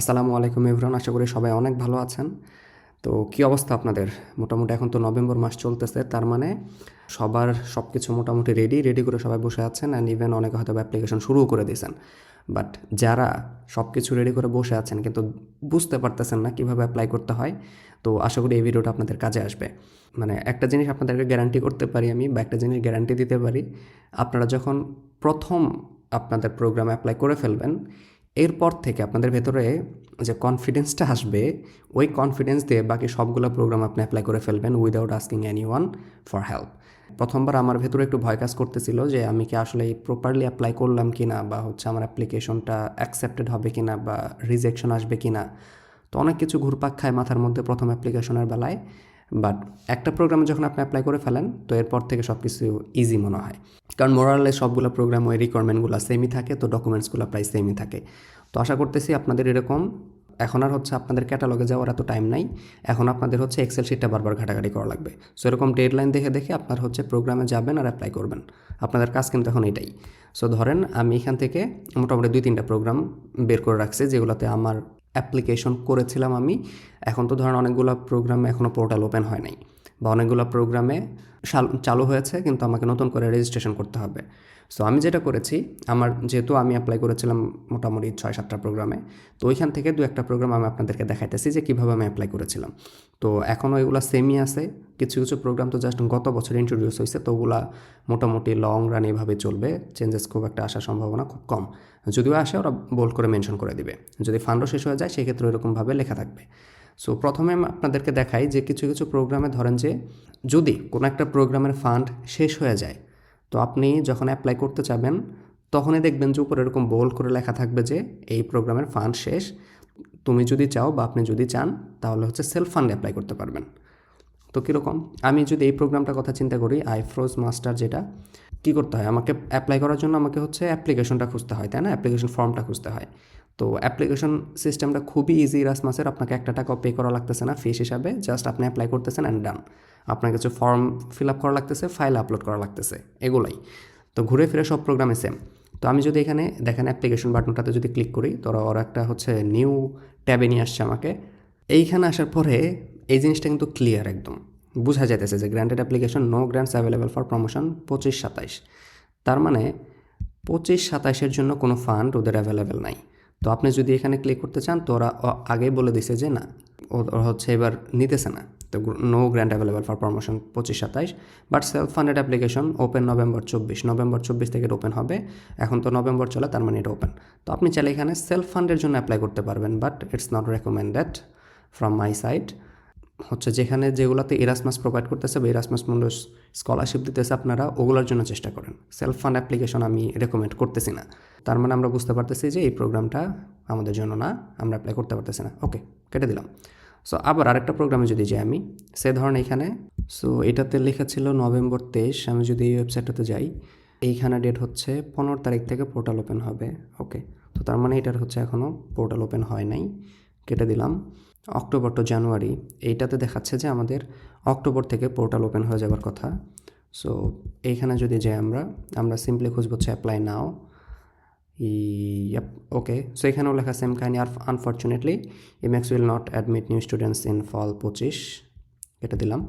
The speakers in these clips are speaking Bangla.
আসসালামু আলাইকুম এভরিওয়ান, আশা করি সবাই অনেক ভালো আছেন। তো কী অবস্থা আপনাদের? মোটামুটি এখন তো নভেম্বর মাস চলতেছে, তার মানে সবার সব কিছু মোটামুটি রেডি করে সবাই বসে আছেন অ্যান্ড ইভেন অনেকে হয়তো অ্যাপ্লিকেশন শুরুও করে দিয়েছেন। বাট যারা সব কিছু রেডি করে বসে আছেন কিন্তু বুঝতে পারতেছেন না কীভাবে অ্যাপ্লাই করতে হয়, তো আশা করি এই ভিডিওটা আপনাদের কাজে আসবে। মানে একটা জিনিস আপনাদেরকে গ্যারান্টি করতে পারি আমি, বা একটা জিনিস গ্যারান্টি দিতে পারি, আপনারা যখন প্রথম আপনাদের প্রোগ্রাম অ্যাপ্লাই করে ফেলবেন, এরপর থেকে আপনাদের ভেতরে যে কনফিডেন্সটা আসবে, ওই কনফিডেন্স দিয়ে বাকি সবগুলো প্রোগ্রাম আপনি অ্যাপ্লাই করে ফেলবেন without asking any one for help. প্রথমবার আমার ভেতরে একটু ভয় কাজ করতেছিল যে আমি কি আসলে প্রপারলি অ্যাপ্লাই করলাম কি না, বা হচ্ছে আমার অ্যাপ্লিকেশনটা অ্যাকসেপ্টেড হবে কি না, বা রিজেকশন আসবে কি না। তো অনেক কিছু ঘুরপাক খায় মাথার মধ্যে প্রথম অ্যাপ্লিকেশনের বেলায়। বাট একটা প্রোগ্রামে যখন আপনি অ্যাপ্লাই করে ফেলেন, তো এরপর থেকে সব কিছু ইজি মনে হয়। কারণ মোরালে সবগুলো প্রোগ্রাম ওই রিকোয়ারমেন্টগুলো সেমই থাকে, তো ডকুমেন্টসগুলো প্রায় সেমই থাকে। তো আশা করতেছি আপনাদের এরকম এখন আর হচ্ছে আপনাদের ক্যাটালগে যাওয়ার এত টাইম নাই। এখন আপনাদের হচ্ছে এক্সেল শিটটা বারবার ঘাটাঘাটি করা লাগবে। সো এরকম ডেডলাইন দেখে আপনার হচ্ছে প্রোগ্রামে যাবেন আর অ্যাপ্লাই করবেন। আপনাদের কাজ কিন্তু এখন এটাই। সো ধরেন আমি এখান থেকে মোটামুটি 2-3টা প্রোগ্রাম বের করে রাখছি যেগুলোতে আমার অ্যাপ্লিকেশন করেছিলাম আমি। এখন তো ধরেন অনেকগুলো প্রোগ্রামে এখনও পোর্টাল ওপেন হয় নাই, বা অনেকগুলো প্রোগ্রামে চালু হয়েছে কিন্তু আমাকে নতুন করে রেজিস্ট্রেশন করতে হবে। সো আমি যেটা করেছি, আমার যেহেতু আমি অ্যাপ্লাই করেছিলাম মোটামুটি 6-7টা প্রোগ্রামে, তো ওইখান থেকে 2-একটা প্রোগ্রাম আমি আপনাদেরকে দেখাইতেছি যে কীভাবে আমি অ্যাপ্লাই করেছিলাম। তো এখনও এগুলো সেমই আছে। কিছু কিছু প্রোগ্রাম তো জাস্ট গত বছর ইন্ট্রোডিউস হয়েছে, তো ওগুলা মোটামুটি লং রান এভাবে চলবে, চেঞ্জেস খুব একটা আসার সম্ভাবনা খুব কম। যদিও আসে ওরা বোল্ড করে মেনশন করে দিবে, যদি ফান্ডও শেষ হয়ে যায় সেক্ষেত্রে এরকমভাবে লেখা থাকবে। সো প্রথমে আমি আপনাদেরকে দেখাই যে কিছু কিছু প্রোগ্রামে ধরেন যে যদি কোনো একটা প্রোগ্রামের ফান্ড শেষ হয়ে যায়, তো আপনি যখন অ্যাপ্লাই করতে চাবেন তখনই দেখবেন যে উপরে এরকম বোল্ড করে লেখা থাকবে যে এই প্রোগ্রামের ফান্ড শেষ। তুমি যদি চাও বা আপনি যদি চান তাহলে হচ্ছে সেলফ ফান্ডে অ্যাপ্লাই করতে পারবেন। তো কীরকম, আমি যদি এই প্রোগ্রামটার কথা চিন্তা করি, IFROS মাস্টার, যেটা কী করতে হয়, আমাকে অ্যাপ্লাই করার জন্য আমাকে হচ্ছে অ্যাপ্লিকেশনটা খুঁজতে হয়, তাই না? অ্যাপ্লিকেশন ফর্মটা খুঁজতে হয়। তো অ্যাপ্লিকেশন সিস্টেমটা খুবই ইজি ইরাসমাসের, আপনাকে 1 টাকাও পে করা লাগতেছে না ফিস হিসাবে, জাস্ট আপনি অ্যাপ্লাই করতেছেন অ্যান্ড ডান। আপনার কিছু ফর্ম ফিল আপ করা লাগতেছে, ফাইল আপলোড করা লাগতেছে, এগুলাই। তো ঘুরে ফিরে সব প্রোগ্রামে সেম। তো আমি যদি এখানে দেখেন অ্যাপ্লিকেশন বাটনটাতে যদি ক্লিক করি, তো ওরা একটা হচ্ছে নিউ ট্যাবে নিয়ে আসছে আমাকে। এইখানে আসার পরে এই জিনিসটা কিন্তু ক্লিয়ার, একদম বোঝা যাইতেছে যে granted application, no grants available for promotion 25-27। তার মানে 25-27-এর জন্য কোনো ফান্ড ওদের অ্যাভেলেবেল নাই। তো আপনি যদি এখানে ক্লিক করতে চান, তো ওরা আগেই বলে দিছে যে না, ওরা হচ্ছে এবার নিতেছে না। তো no grant available for promotion 25-27, but self funded application open November 24 থেকে এটা ওপেন হবে। এখন তো নভেম্বর চলে, তার মানে এটা ওপেন। তো আপনি চাইলে এখানে সেলফ ফান্ডের জন্য অ্যাপ্লাই করতে পারবেন, but it's not recommended from my side. হচ্ছে যেখানে যেগুলোতে এরাসমাস প্রোভাইড করতেছে বা এরাসমাস মুন্ডাস স্কলারশিপ দিতেছে, আপনারা ওগুলোর জন্য চেষ্টা করেন। সেলফ ফান্ড অ্যাপ্লিকেশন আমি রেকমেন্ড করতেছি না। তার মানে আমরা বুঝতে পারতেছি যে এই প্রোগ্রামটা আমাদের জন্য না, আমরা অ্যাপ্লাই করতে পারতেছি না। ওকে, কেটে দিলাম। সো আবার আরেকটা প্রোগ্রামে যদি যাই আমি, সে ধরনের এখানে, সো এটাতে লেখা ছিল নভেম্বর 23। আমি যদি এই ওয়েবসাইটটাতে যাই, এইখানে ডেট হচ্ছে 15 তারিখ থেকে পোর্টাল ওপেন হবে। ওকে, তো তার মানে এটার হচ্ছে এখনও পোর্টাল ওপেন হয় নাই, কেটে দিলাম। অক্টোবর টু জানুয়ারি, এইটাতে দেখাচ্ছে যে আমাদের অক্টোবর থেকে পোর্টাল ওপেন হয়ে যাওয়ার কথা। সো এইখানে যদি যাই আমরা সিম্পলি খুঁজব হচ্ছে apply now. Yup, okay. So এখানেও লেখা সেম কাহিনী, আর unfortunately EMEX will not admit new students in fall 25, এটা দিলাম।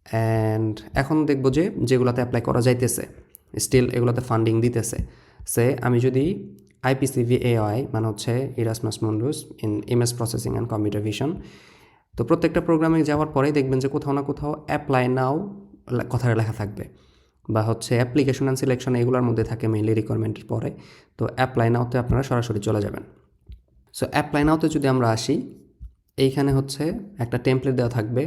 অ্যান্ড এখন দেখব যে যেগুলোতে অ্যাপ্লাই করা যাইতেছে স্টিল এগুলোতে ফান্ডিং দিতেছে। আমি যদি IPCVAI মানে হচ্ছে Erasmus মুন্ডুস in image processing and computer vision, তো প্রত্যেকটা প্রোগ্রামে যাওয়ার পরেই দেখবেন যে কোথাও না কোথাও অ্যাপ্লাই নাও কথাটা লেখা থাকবে, বা হচ্ছে অ্যাপ্লিকেশন অ্যান্ড সিলেকশন এগুলোর মধ্যে থাকে মেইনলি রিকোয়ারমেন্টের পরে। তো অ্যাপ্লাই নাওতে আপনারা সরাসরি চলে যাবেন। সো অ্যাপ্লাই নাওতে যদি আমরা আসি, এইখানে হচ্ছে একটা টেমপ্লেট দেওয়া থাকবে,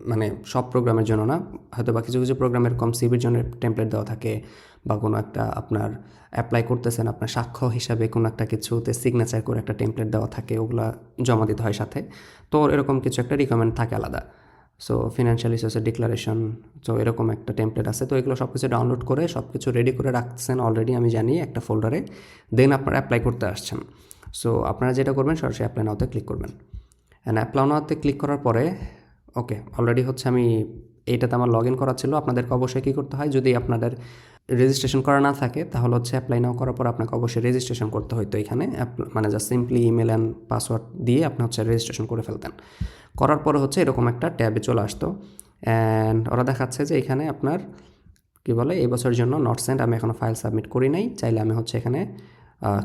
মানে সব প্রোগ্রামের জন্য না, হয়তো বা কিছু কিছু প্রোগ্রামের কম সিভির জন্য টেমপ্লেট দেওয়া থাকে, বা কোনো একটা আপনার অ্যাপ্লাই করতেছেন আপনার সাক্ষ্য হিসাবে কোনো একটা কিছুতে সিগনেচার করে একটা টেমপ্লেট দেওয়া থাকে, ওগুলা জমা দিতে হয় সাথে। তো এরকম কিছু একটা রিকমেন্ড থাকে আলাদা। সো ফিনান্সিয়াল রিসোর্সের ডিক্লারেশন, তো এরকম একটা টেমপ্লেট আছে। তো এগুলো সব কিছু ডাউনলোড করে সব কিছু রেডি করে রাখছেন অলরেডি, আমি জানি, একটা ফোল্ডারে। দেন আপনারা অ্যাপ্লাই করতে আসছেন। সো আপনারা যেটা করবেন, সরাসরি অ্যাপ্লাই নাওতে ক্লিক করবেন। অ্যান্ড অ্যাপ্লাই নাওতে ক্লিক করার পরে, ওকে, অলরেডি হচ্ছে আমি এইটাতে আমার লগ ইন করা ছিল। আপনাদেরকে অবশ্যই কী করতে হয়, যদি আপনাদের রেজিস্ট্রেশন করা না থাকে তাহলে হচ্ছে অ্যাপ্লাই নাও করার পর আপনাকে অবশ্যই রেজিস্ট্রেশন করতে হতো এখানে, মানে just simply email and password দিয়ে আপনি হচ্ছে রেজিস্ট্রেশন করে ফেলতেন। করার পরে হচ্ছে এরকম একটা ট্যাবে চলে আসতো, অ্যান্ড ওরা দেখাচ্ছে যে এখানে আপনার কী বলে এই বছরের জন্য নট সেন্ট, আমি এখনও ফাইল সাবমিট করি নাই, চাইলে আমি হচ্ছে এখানে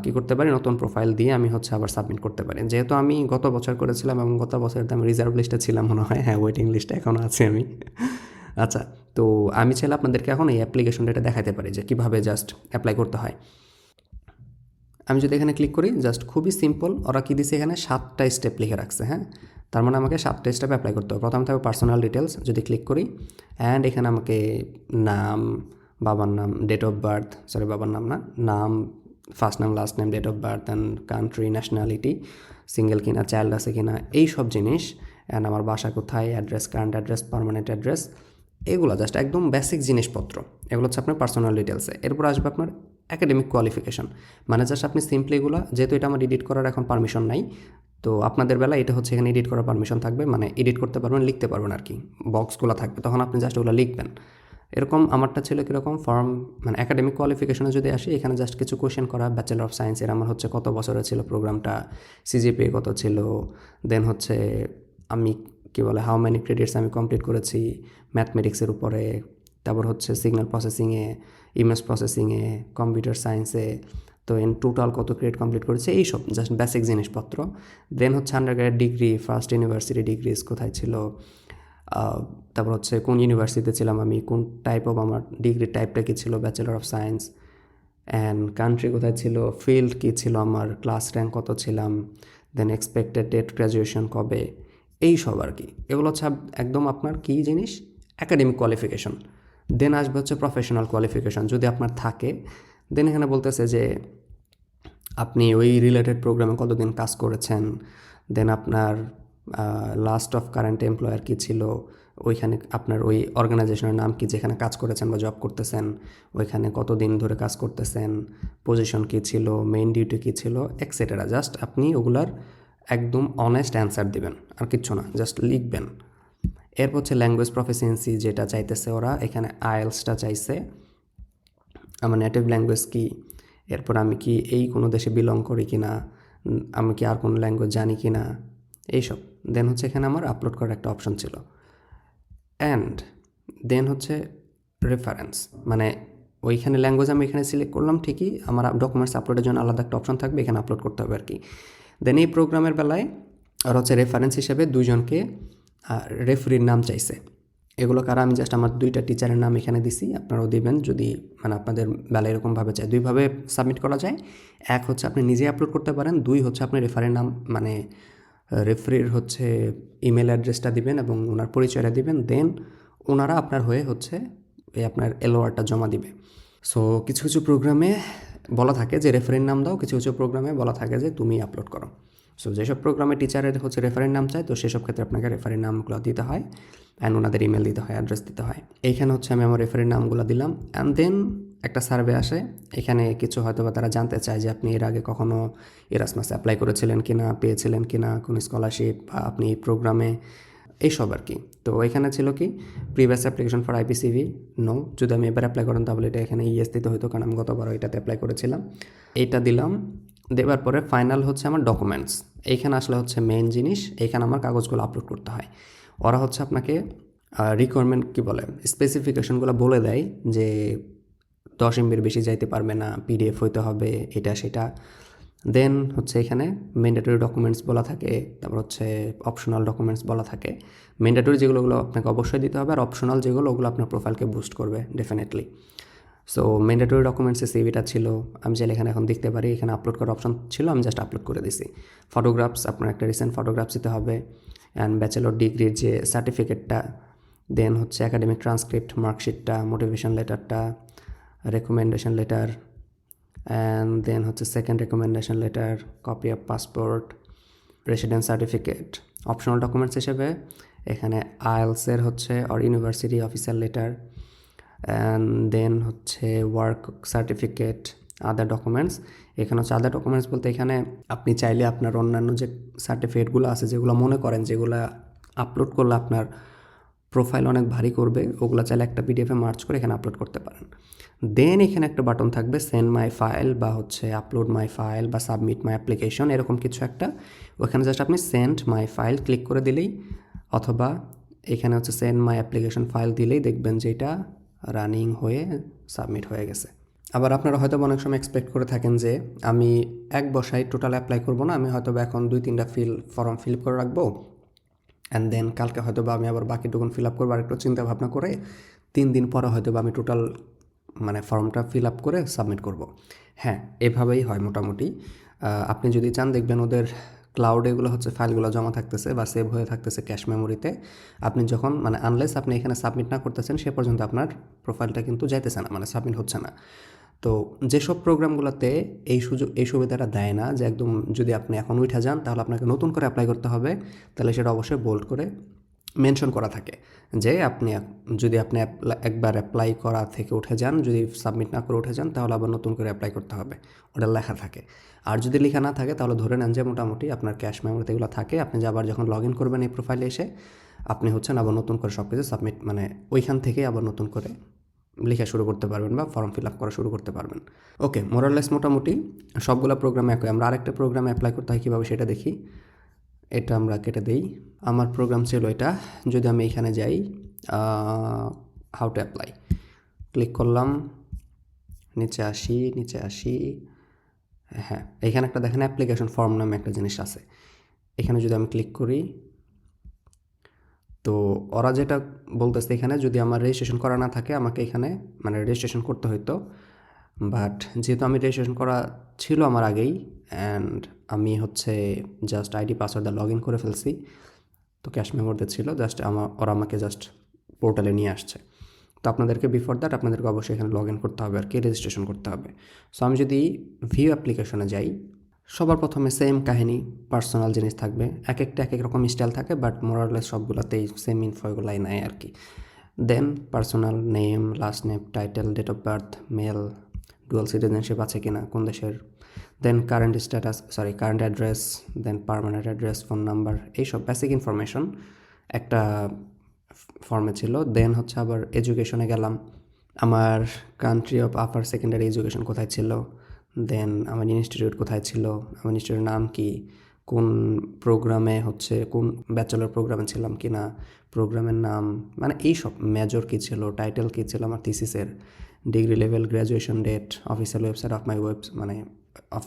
কী করতে পারি, নতুন প্রোফাইল দিয়ে আমি হচ্ছে আবার সাবমিট করতে পারি। যেহেতু আমি গত বছর করেছিলাম এবং গত বছরের আমি রিজার্ভ লিস্টে ছিলাম মনে হয়, হ্যাঁ ওয়েটিং লিস্টে এখনও আছি আমি। আচ্ছা, তো আমি চাইলে আপনাদেরকে এখন এই অ্যাপ্লিকেশনটা দেখাতে পারি যে কীভাবে জাস্ট অ্যাপ্লাই করতে হয়। আমি যদি এখানে ক্লিক করি, জাস্ট খুবই সিম্পল, ওরা কী দিছে এখানে 7টা স্টেপ লিখে রাখছে, হ্যাঁ তার মানে আমাকে 7টা স্টেপে অ্যাপ্লাই করতে হবে। প্রথমে থাকবে পার্সোনাল ডিটেলস, যদি ক্লিক করি অ্যান্ড এখানে আমাকে নাম, বাবার নাম, ডেট অফ বার্থ, সরি বাবার নাম না, নাম, first name, last name, date of birth and country, nationality, single কিনা, চাইল্ড আছে কিনা, এই সব জিনিস, অ্যান্ড আমার বাসা কোথায়, address, current address, permanent address, এগুলো জাস্ট একদম বেসিক জিনিসপত্র। এগুলো হচ্ছে আপনার পার্সোনাল ডিটেলসে। এরপর আসবে আপনার অ্যাকাডেমিক কোয়ালিফিকেশন, মানে জাস্ট আপনি সিম্পলি এগুলো, যেহেতু এটা আমার এডিট করার এখন পারমিশন নাই, তো আপনাদের বেলা এটা হচ্ছে এখানে এডিট করার পারমিশন থাকবে, মানে এডিট করতে পারবেন, লিখতে পারবেন আর কি, বক্সগুলো থাকবে, তখন আপনি জাস্ট ওগুলো লিখবেন। এরকম আমারটা ছিল কীরকম ফর্ম, মানে একাডেমিক কোয়ালিফিকেশনে যদি আসি, এখানে জাস্ট কিছু কোয়েশ্চেন করা, ব্যাচেলর অফ সায়েন্সের আমার হচ্ছে কত বছরের ছিল প্রোগ্রামটা, সিজিপিএ কত ছিল, দেন হচ্ছে আমি কী বলে হাউ মেনি ক্রেডিটস আমি কমপ্লিট করেছি ম্যাথমেটিক্সের উপরে, তারপর হচ্ছে সিগন্যাল প্রসেসিংয়ে, ইমেজ প্রসেসিংয়ে, কম্পিউটার সায়েন্সে, তো ইন টোটাল কত ক্রেডিট কমপ্লিট করেছে, এইসব জাস্ট বেসিক জিনিসপত্র। দেন হচ্ছে undergrad degree, first university degrees কোথায় ছিল, তারপর হচ্ছে কোন ইউনিভার্সিটিতে ছিলাম আমি, কোন টাইপ অফ আমার ডিগ্রি টাইপটা কী ছিল, bachelor of science, and country কোথায় ছিল, ফিল্ড কী ছিল আমার, ক্লাস র্যাঙ্ক কত ছিলাম, দেন এক্সপেক্টেড ডেট গ্র্যাজুয়েশন কবে, এই সব আর কি। এগুলো হচ্ছে একদম আপনার কী জিনিস, অ্যাকাডেমিক কোয়ালিফিকেশন। দেন আসবে হচ্ছে প্রফেশনাল কোয়ালিফিকেশন, যদি আপনার থাকে, দেন এখানে বলতেছে যে আপনি ওই রিলেটেড প্রোগ্রামে কতদিন কাজ করেছেন, দেন আপনার লাস্ট অফ কারেন্ট এমপ্লয়ার কী ছিল, ওইখানে আপনার ওই অর্গানাইজেশনের নাম কি যেখানে কাজ করেছেন বা জব করতেছেন, ওইখানে কতদিন ধরে কাজ করতেছেন, পজিশন কী ছিল, মেইন ডিউটি কী ছিল, এক্সেট্রা। জাস্ট আপনি ওগুলার একদম অনেস্ট অ্যান্সার দিবেন, আর কিচ্ছু না, জাস্ট লিখবেন। এরপর হচ্ছে ল্যাঙ্গুয়েজ প্রফিসিয়েন্সি যেটা চাইতেছে ওরা, এখানে আইএলসটা চাইছে, আমার নেটিভ ল্যাঙ্গুয়েজ কী, এরপর আমি কি এই কোনো দেশে বিলং করি কি না, আমি কি আর কোনো ল্যাঙ্গুয়েজ জানি কি না, এইসব। দেন হচ্ছে এখানে আমার আপলোড করার একটা অপশন ছিল, অ্যান্ড দেন হচ্ছে রেফারেন্স, মানে ওইখানে ল্যাঙ্গুয়েজ আমি এখানে সিলেক্ট করলাম ঠিকই, আমার ডকুমেন্টস আপলোডের জন্য আলাদা একটা অপশন থাকবে, এখানে আপলোড করতে হবে আর কি। দেন এই প্রোগ্রামের বেলায় আর হচ্ছে রেফারেন্স হিসেবে 2জনকে রেফারির নাম চাইছে। এগুলো কারা, আমি জাস্ট আমার 2টা টিচারের নাম এখানে দিছি, আপনারাও দিবেন যদি মানে আপনাদের বেলা এরকমভাবে চাই। 2ভাবে সাবমিট করা যায়, এক হচ্ছে আপনি নিজে আপলোড করতে পারেন, 2 হচ্ছে আপনি রেফারের নাম মানে রেফারির হচ্ছে ইমেল অ্যাড্রেসটা দিবেন এবং ওনার পরিচয়টা দিবেন, দেন ওনারা আপনার হয়ে হচ্ছে এই আপনার এলওআরটা জমা দিবে। সো কিছু কিছু প্রোগ্রামে বলা থাকে যে রেফারের নাম দাও, কিছু কিছু প্রোগ্রামে বলা থাকে যে তুমি আপলোড করো। সো যেসব প্রোগ্রামে টিচারের হচ্ছে রেফারের নাম চায়, তো সেসব ক্ষেত্রে আপনাকে রেফারের নামগুলো দিতে হয়, অ্যান্ড ওনাদের ইমেল দিতে হয়, অ্যাড্রেস দিতে হয়। এইখানে হচ্ছে আমি আমার রেফারের নামগুলো দিলাম, অ্যান্ড দেন একটা সার্ভে আসে। এখানে কিছু হয়তো বা তারা জানতে চায় যে আপনি এর আগে কখনো এরাসমাস অ্যাপ্লাই করেছিলেন কিনা, পেয়েছিলেন কিনা কোনো স্কলারশিপ, বা আপনি এই প্রোগ্রামে, এইসব আর কি। তো এখানে ছিল কি প্রিভিয়াস অ্যাপ্লিকেশন ফর আইপিসিভি, নো, যদি আমি এবার অ্যাপ্লাই করেন তাহলে এটা এখানে ইয়েস দিতে হতো, কারণ আমি গতবার এটাতে অ্যাপ্লাই করেছিলাম। এইটা দিলাম, দেওয়ার পরে ফাইনাল হচ্ছে আমার ডকুমেন্টস। এইখানে আসলে হচ্ছে মেইন জিনিস, এইখানে আমার কাগজগুলো আপলোড করতে হয়। ওরা হচ্ছে আপনাকে রিকোয়ারমেন্ট কী বলে স্পেসিফিকেশনগুলো বলে দেয় যে 10 MB বেশি যাইতে পারবে না, পিডিএফ হইতে হবে, এটা সেটা। দেন হচ্ছে এখানে ম্যান্ডেটরি ডকুমেন্টস বলা থাকে, তারপর হচ্ছে অপশনাল ডকুমেন্টস বলা থাকে। ম্যান্ডেটরি যেগুলো আপনাকে অবশ্যই দিতে হবে, আর অপশনাল যেগুলো ওগুলো আপনার প্রোফাইলকে বুস্ট করবে ডেফিনেটলি। সো ম্যান্ডেটরি ডকুমেন্টসে সিভিটা ছিল, আমি চাইলে এখানে এখন দেখতে পারি, এখানে আপলোড করার অপশন ছিল, আমি জাস্ট আপলোড করে দিছি। ফটোগ্রাফস, আপনার একটা রিসেন্ট ফটোগ্রাফস দিতে হবে, অ্যান্ড ব্যাচেলর ডিগ্রির যে সার্টিফিকেটটা, দেন হচ্ছে একাডেমিক ট্রান্সক্রিপ্ট, মার্কশিটটা, মোটিভেশন লেটারটা, রেকমেন্ডেশন লেটার, অ্যান্ড দেন হচ্ছে second recommendation letter, copy of passport, residence certificate. Optional documents হিসেবে এখানে আইএলসের হচ্ছে or university official letter, and then হচ্ছে ওয়ার্ক সার্টিফিকেট, আদার ডকুমেন্টস। এখানে হচ্ছে আদার ডকুমেন্টস বলতে এখানে আপনি চাইলে আপনার অন্যান্য যে সার্টিফিকেটগুলো আছে, যেগুলো মনে করেন যেগুলো আপলোড করলে আপনার প্রোফাইল অনেক ভারী করবে, ওগুলো চাইলে একটা পিডিএফে মার্চ করে এখানে আপলোড করতে পারেন। দেন এখানে একটা বাটন থাকবে সেন্ড মাই ফাইল বা হচ্ছে আপলোড মাই ফাইল বা সাবমিট মাই অ্যাপ্লিকেশন, এরকম কিছু একটা। ওখানে জাস্ট আপনি সেন্ড মাই ফাইল ক্লিক করে দিলেই, অথবা এখানে হচ্ছে সেন্ড মাই অ্যাপ্লিকেশন ফাইল দিলেই দেখবেন যে এটা রানিং হয়ে সাবমিট হয়ে গেছে। আবার আপনারা হয়তো অনেক সময় এক্সপেক্ট করে থাকেন যে আমি এক বসায় টোটাল অ্যাপ্লাই করবো না, আমি হয়তো এখন 2-3টা ফর্ম ফিল করে রাখবো, অ্যান্ড দেন কালকে হয়তো বা আমি আবার বাকিটুকুন ফিল আপ করবো, আরেকটু চিন্তা ভাবনা করে 3 দিন পরে হয়তো বা আমি টোটাল ফর্মটা ফিল আপ করে সাবমিট করব। হ্যাঁ, এভাবেই হয় মোটামুটি। আপনি যদি চান দেখবেন ওদের ক্লাউডে এগুলো হচ্ছে ফাইলগুলো জমা থাকতেছে বা সেভ হয়ে থাকতেছে ক্যাশ মেমোরিতে। আপনি যখন আনলেস আপনি এখানে সাবমিট না করতেছেন সে পর্যন্ত আপনার প্রোফাইলটা কিন্তু যাইতেছে না, সাবমিট হচ্ছে না। তো যেসব প্রোগ্রামগুলোতে এই সুবিধাটা দেয় না, যে একদম যদি আপনি এখন উঠে যান তাহলে আপনাকে নতুন করে অ্যাপ্লাই করতে হবে, তাহলে সেটা অবশ্যই বোল্ড করে মেনশন করা থাকে যে যদি আপনি একবার অ্যাপ্লাই করা থেকে উঠে যান, যদি সাবমিট না করে উঠে যান তাহলে আবার নতুন করে অ্যাপ্লাই করতে হবে, ওটা লেখা থাকে। আর যদি লেখা না থাকে তাহলে ধরে নেন যে মোটামুটি আপনার ক্যাশ মেমোরিতে এগুলো থাকে, আপনি যে আবার যখন লগ ইন করবেন এই প্রোফাইলে এসে আপনি আবার নতুন করে সব কিছু সাবমিট ওইখান থেকে আবার নতুন করে লেখা শুরু করতে পারবেন বা ফর্ম ফিল আপ করা শুরু করতে পারবেন। ওকে, মোরাললেস মোটামুটি সবগুলো প্রোগ্রামে একই। আমরা আরেকটা প্রোগ্রামে অ্যাপ্লাই করতে হয় কীভাবে সেটা দেখি। এটা আমরা কেটে দেই, আমার প্রোগ্রাম ছিল এটা। যদি আমি এখানে যাই হাউ টু অ্যাপ্লাই ক্লিক করলাম, নিচে আসি, হ্যাঁ এখানে একটা দেখেন অ্যাপ্লিকেশন ফর্ম নামে একটা জিনিস আছে, এখানে যদি আমি ক্লিক করি তো ওরা যেটা বলতেছে এখানে যদি আমার রেজিস্ট্রেশন করা না থাকে আমাকে এখানে রেজিস্ট্রেশন করতে হইতো, বাট যেহেতু আমি রেজিস্ট্রেশন করা ছিল আমার আগেই, অ্যান্ড আমি জাস্ট আইডি পাসওয়ার্ড দিয়ে লগ ইন করে ফেলছি, তো ক্যাশ মেমোরিতে ছিল, জাস্ট ওরা আমাকে জাস্ট পোর্টালে নিয়ে আসছে। তো আপনাদেরকে বিফোর দ্যাট আপনাদেরকে অবশ্যই এখানে লগ ইন করতে হবে আর কি, রেজিস্ট্রেশন করতে হবে। সো আমি যদি ভিউ অ্যাপ্লিকেশনে যাই, সবার প্রথমে সেম কাহিনী, পার্সোনাল জিনিস থাকবে, এক এক রকম স্টাইল থাকে, বাট মোরারলেস সবগুলোতেই সেম ইনফোগুলাই নেয় আর কি। Then personal name, last name, title, date of birth, mail, dual citizenship আছে কিনা, কোন দেশের, then current address, then permanent address, phone number, এইসব বেসিক ইনফরমেশন একটা ফর্মে ছিল। দেন আবার এডুকেশনে গেলাম, আমার country of upper secondary education কোথায় ছিল, দেন আমার ইনস্টিটিউট কোথায় ছিল, আমার ইনস্টিটিউটের নাম কি, কোন প্রোগ্রামে কোন ব্যাচেলর প্রোগ্রামে ছিলাম কি না, প্রোগ্রামের নাম, এইসব মেজর কী ছিল, টাইটেল কী ছিল আমার থিসিসের, degree level, graduation date, official website of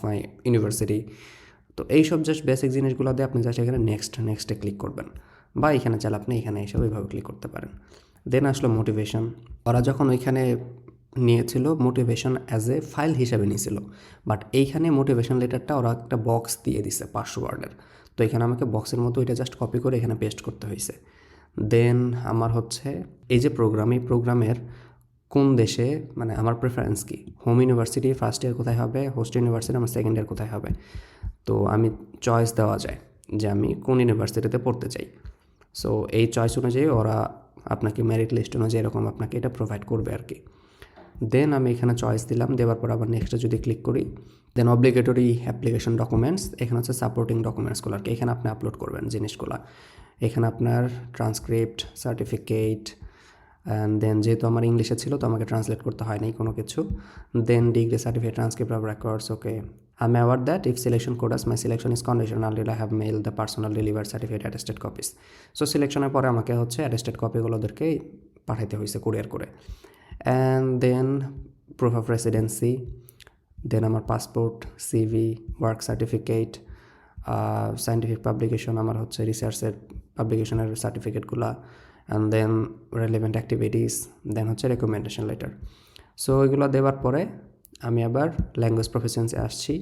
my university. তো এইসব জাস্ট বেসিক জিনিসগুলো দিয়ে আপনি জাস্ট এখানে নেক্সটে ক্লিক করবেন, বা এখানে চাইলে আপনি এখানে এসে ওইভাবে ক্লিক করতে পারেন। দেন আসলো মোটিভেশন। ওরা যখন ওইখানে নিয়েছিল মোটিভেশন অ্যাজ এ ফাইল হিসাবে নিয়েছিল, বাট এইখানে মোটিভেশন লেটারটা ওরা একটা বক্স দিয়ে দিছে 500 ওয়ার্ডের, তো এখানে আমাকে বক্সের মতো এটা জাস্ট কপি করে এখানে পেস্ট করতে হয়েছে। দেন আমার এই যে এই প্রোগ্রামের কোন দেশে আমার প্রেফারেন্স কি, হোম ইউনিভার্সিটি ফার্স্ট ইয়ার কোথায় হবে, হোস্ট ইউনিভার্সিটি আমার সেকেন্ড ইয়ার কোথায় হবে, তো আমি চয়েস দেওয়া যায় যে আমি কোন ইউনিভার্সিটিতে পড়তে চাই। সো এই চয়েস অনুযায়ী ওরা আপনাকে মেরিট লিস্ট অনুযায়ী এরকম আপনাকে এটা প্রোভাইড করবে আর কি। দেন আমি এখানে চয়েস দিলাম, দেওয়ার পর আবার নেক্সটে যদি ক্লিক করি, দেন অব্লিগেটরি অ্যাপ্লিকেশন ডকুমেন্টস, এখানে সাপোর্টিং ডকুমেন্টসগুলো আর কি, এখানে আপনি আপলোড করবেন জিনিসগুলো। এখানে আপনার ট্রান্সক্রিপ্ট, সার্টিফিকেট, অ্যান্ড দেন যেহেতু আমার ইংলিশে ছিল তো আমাকে ট্রান্সলেট করতে হয় নাই কোনো কিছু। Then degree certificate, transcript of records, okay I am aware that if selection CoDaS my selection is conditional I have mail the personal deliver certificate attested copies. So সিলেকশনের পরে আমাকে অ্যাটেস্টেড কপিগুলো ওদেরকে পাঠাইতে হয়েছে কুরিয়ার করে। And then proof of residency, then আমার passport, CV, work certificate, scientific publication, আমার রিসার্চের পাবলিকেশনের সার্টিফিকেটগুলো, and then relevant activities, then recommendation letter. So এগুলো দেওয়ার পরে আমি আবার ল্যাঙ্গুয়েজ প্রফিসিয়েন্সি আসছি,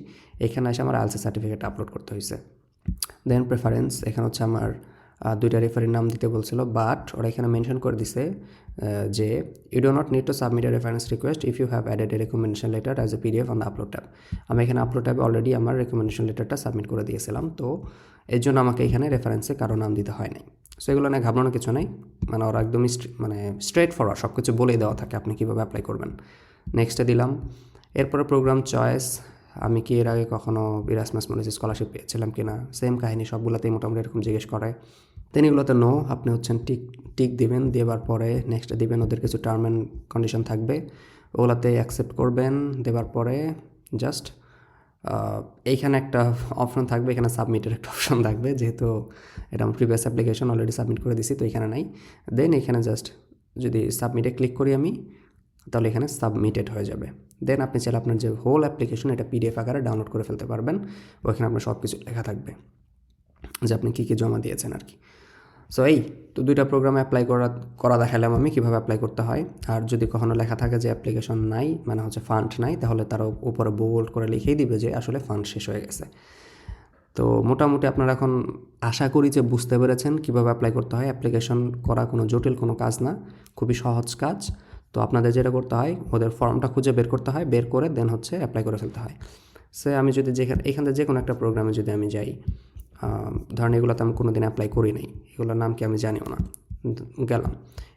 এখানে এসে আমার আইএলটিএস সার্টিফিকেট আপলোড করতে হয়েছে। দেন প্রেফারেন্স, এখানে আমার 2টা রেফারির নাম দিতে বলছিল, বাট ওরা এখানে মেনশন করে দিছে যে you do not need to submit a reference request if you have added a recommendation letter as a PDF on the upload tab. আমি এখানে আপলোড ট্যাবে অলরেডি আমার রেকমেন্ডেশন লেটারটা সাবমিট করে দিয়েছিলাম, তো এর জন্য আমাকে এখানে রেফারেন্সে কারো নাম দিতে হয় নাই। সো এগুলো নিয়ে ঘাবড়ানোর কিছু নেই, ওরা একদমই স্ট্রেট ফরওয়ার্ড সব কিছু বলেই দেওয়া থাকে আপনি কীভাবে অ্যাপ্লাই করবেন। নেক্সটে দিলাম, এরপরে প্রোগ্রাম চয়েস, আমি কি এর আগে কখনো Erasmus Mundus স্কলারশিপ পেয়েছিলাম কি না, সেম কাহিনী সবগুলোতেই মোটামুটি এরকম জিজ্ঞেস করে। দেন এগুলোতে নো আপনি হচ্ছেন টিক টিক দিবেন, দেওয়ার পরে নেক্সটে দিবেন, ওদের কিছু টার্ম অ্যান্ড কন্ডিশন থাকবে, ওগুলোতে অ্যাকসেপ্ট করবেন। দেওয়ার পরে জাস্ট এইখানে একটা অপশন থাকবে, এখানে সাবমিটের একটা অপশন থাকবে, যেহেতু এটা আমার প্রিভিয়াস অ্যাপ্লিকেশন অলরেডি সাবমিট করে দিছি, তো এখানে নাই। দেন এখানে জাস্ট যদি সাবমিটে ক্লিক করি আমি, তাহলে এখানে সাবমিটেড হয়ে যাবে। দেন আপনি চাইলে আপনার যে হোল অ্যাপ্লিকেশন এটা পিডিএফ আকারে ডাউনলোড করে ফেলতে পারবেন, ওইখানে আপনার সব কিছু লেখা থাকবে যে আপনি কী কী জমা দিয়েছেন আর কি। সো এই তো 2টা প্রোগ্রামে অ্যাপ্লাই করা দেখালাম আমি কীভাবে অ্যাপ্লাই করতে হয়। আর যদি কখনো লেখা থাকে যে অ্যাপ্লিকেশন নাই, মানে হচ্ছে ফান্ড নাই, তাহলে তারা উপরে বোল্ড করে লিখেই দিবে যে আসলে ফান্ড শেষ হয়ে গেছে। তো মোটামুটি আপনারা এখন আশা করি যে বুঝতে পেরেছেন কীভাবে অ্যাপ্লাই করতে হয়। অ্যাপ্লিকেশন করা কোনো জটিল কোনো কাজ না, খুবই সহজ কাজ। তো আপনাদের যেটা করতে হয়, ওদের ফর্মটা খুঁজে বের করতে হয়, বের করে দেন হচ্ছে অ্যাপ্লাই করে ফেলতে হয়। সে আমি যদি এখান থেকে যে কোনো একটা প্রোগ্রামে যদি আমি যাই, ধরেন এগুলোতে আমি কোনো দিন অ্যাপ্লাই করি নাই, এগুলোর নাম কি আমি জানিও না, গেলাম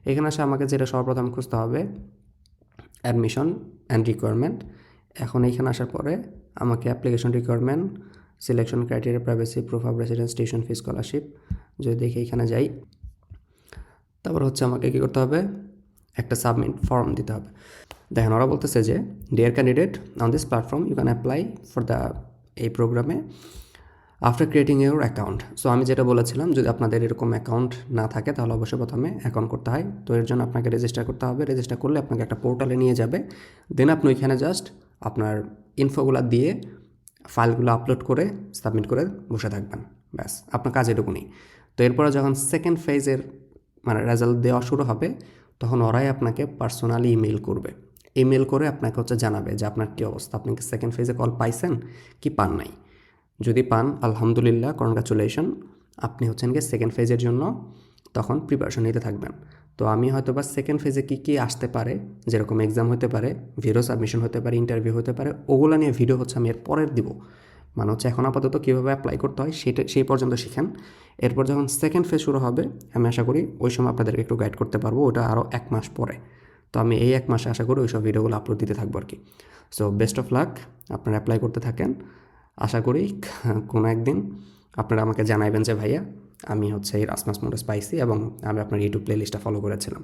এখানে আসে আমাকে যেটা সর্বপ্রথম খুঁজতে হবে অ্যাডমিশন অ্যান্ড রিকোয়ারমেন্ট। এখন এইখানে আসার পরে আমাকে application requirement, selection criteria, privacy, proof of residence, tuition fee, scholarship যদি দেখি এখানে যাই, তারপর হচ্ছে আমাকে কী করতে হবে, একটা সাবমিট ফর্ম দিতে হবে। দেখেন ওরা বলতেছে যে dear candidate on this platform you can apply for এই প্রোগ্রামে after creating your account. So আমি যেটা বলেছিলাম, যদি আপনাদের এরকম অ্যাকাউন্ট না থাকে তাহলে অবশ্যই প্রথমে অ্যাকাউন্ট করতে হয়। তো এর জন্য আপনাকে রেজিস্টার করতে হবে। রেজিস্টার করলে আপনাকে একটা পোর্টালে নিয়ে যাবে। দেন আপনি ওইখানে জাস্ট আপনার ইনফোগুলো দিয়ে ফাইলগুলো আপলোড করে সাবমিট করে বসে থাকবেন, ব্যাস আপনার কাজ এটুকুনি। তো এরপরে যখন সেকেন্ড ফেজের মানে রেজাল্ট দেওয়া শুরু হবে, তখন ওরাই আপনাকে পার্সোনালি ইমেল করবে। ইমেল করে আপনাকে হচ্ছে জানাবে যে আপনার কী অবস্থা, আপনি কি সেকেন্ড ফেজে কল পাইছেন কি পান নাই। যদি পান আলহামদুলিল্লাহ, কনগ্রাচুলেশন, আপনি হচ্ছেন গিয়ে সেকেন্ড ফেজের জন্য তখন প্রিপারেশন নিতে থাকবেন। তো আমি হয়তো বা সেকেন্ড ফেজে কী কী আসতে পারে, যেরকম এক্সাম হতে পারে, ভিডিও সাবমিশন হতে পারে, ইন্টারভিউ হতে পারে, ওগুলো নিয়ে ভিডিও হচ্ছে আমি এর পরের দিব। মানে হচ্ছে এখন আপাতত কীভাবে অ্যাপ্লাই করতে হয় সেই পর্যন্ত শিখেন। এরপর যখন সেকেন্ড ফেজ শুরু হবে, আমি আশা করি ওই সময় আপনাদেরকে একটু গাইড করতে পারবো, ওটা আরও 1 মাস পরে। তো আমি এই 1 মাসে আশা করি ওই সব ভিডিওগুলো আপলোড দিতে থাকবো আর কি। সো বেস্ট অফ লাক, আপনারা অ্যাপ্লাই করতে থাকেন। আশা করি কোনো একদিন আপনারা আমাকে জানাইবেন যে ভাইয়া আমি হচ্ছে এরাসমাস মুন্ডাস পাইছি এবং আমি আপনার ইউটিউব প্লেলিস্টটা ফলো করেছিলাম।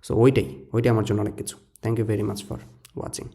সো ওইটাই আমার জন্য অনেক কিছু। Thank you very much for watching.